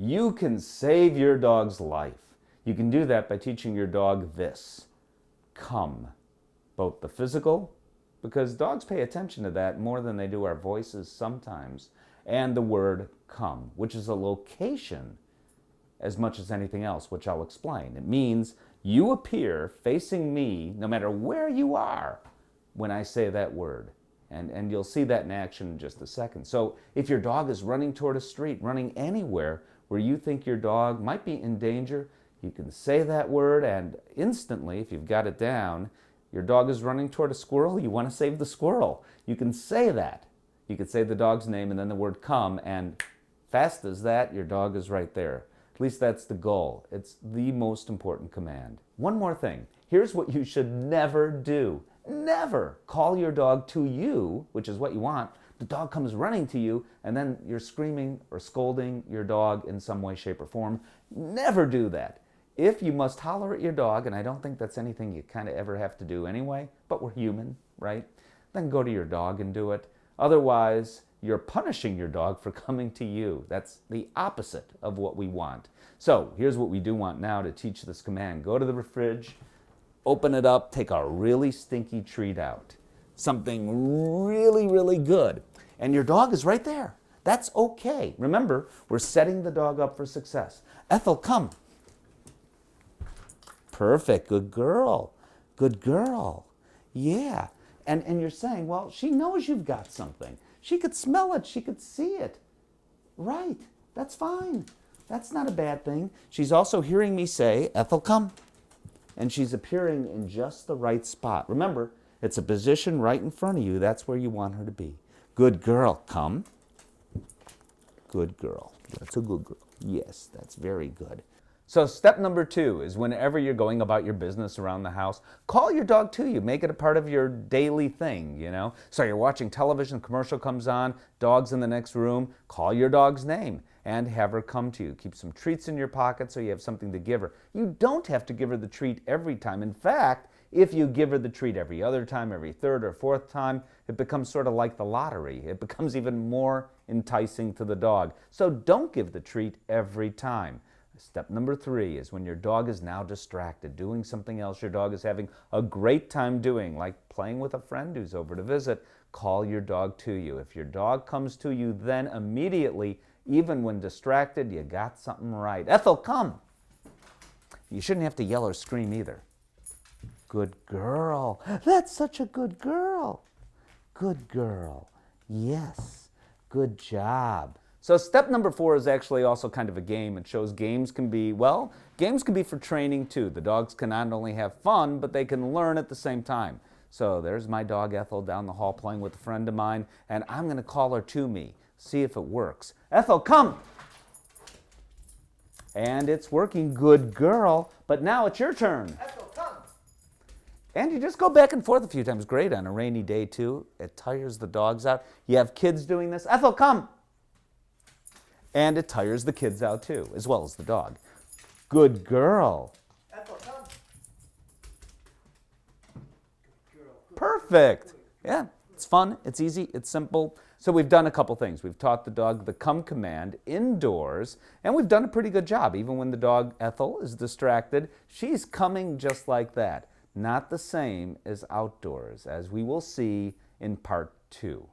You can save your dog's life. You can do that by teaching your dog this: come. Both the physical, because dogs pay attention to that more than they do our voices sometimes, and the word come, which is a location as much as anything else, which I'll explain. It means you appear facing me no matter where you are when I say that word. And you'll see that in action in just a second. So if your dog is running toward a street, running anywhere where you think your dog might be in danger, you can say that word, and instantly, if you've got it down, your dog is running toward a squirrel, you want to save the squirrel. You can say that. You could say the dog's name and then the word come, and fast as that, your dog is right there. At least that's the goal. It's the most important command. One more thing. Here's what you should never do. Never call your dog to you, which is what you want. The dog comes running to you, and then you're screaming or scolding your dog in some way, shape, or form. Never do that. If you must holler at your dog, and I don't think that's anything you kind of ever have to do anyway, but we're human, right? Then go to your dog and do it. Otherwise, you're punishing your dog for coming to you. That's the opposite of what we want. So here's what we do want now to teach this command. Go to the fridge, open it up, take a really stinky treat out. Something really, really good. And your dog is right there. That's okay. Remember, we're setting the dog up for success. Ethel, come. Perfect. Good girl. Good girl. Yeah. And you're saying, well, she knows you've got something. She could smell it. She could see it. Right. That's fine. That's not a bad thing. She's also hearing me say, Ethel, come. And she's appearing in just the right spot. Remember, it's a position right in front of you. That's where you want her to be. Good girl. Come. Good girl. That's a good girl. Yes, that's very good. So step number 2 is whenever you're going about your business around the house, call your dog to you. Make it a part of your daily thing, you know. So you're watching television, commercial comes on, dog's in the next room, call your dog's name and have her come to you. Keep some treats in your pocket so you have something to give her. You don't have to give her the treat every time. In fact, if you give her the treat every other time, every third or fourth time, it becomes sort of like the lottery. It becomes even more enticing to the dog. So don't give the treat every time. Step number 3 is when your dog is now distracted, doing something else your dog is having a great time doing, like playing with a friend who's over to visit, call your dog to you. If your dog comes to you, then immediately, even when distracted, you got something right. Ethel, come. You shouldn't have to yell or scream either. Good girl. That's such a good girl. Good girl. Yes. Good job. So step number 4 is actually also kind of a game. It shows games can be, well, games can be for training too. The dogs can not only have fun, but they can learn at the same time. So there's my dog Ethel down the hall playing with a friend of mine, and I'm going to call her to me, see if it works. Ethel, come! And it's working. Good girl. But now it's your turn. Ethel, come! And you just go back and forth a few times. Great on a rainy day too. It tires the dogs out. You have kids doing this. Ethel, come! And it tires the kids out too, as well as the dog. Good girl. Ethel, come. Good girl. Perfect. Yeah, it's fun, it's easy, it's simple. So we've done a couple things. We've taught the dog the come command indoors, and we've done a pretty good job. Even when the dog Ethel is distracted, she's coming just like that. Not the same as outdoors, as we will see in part 2.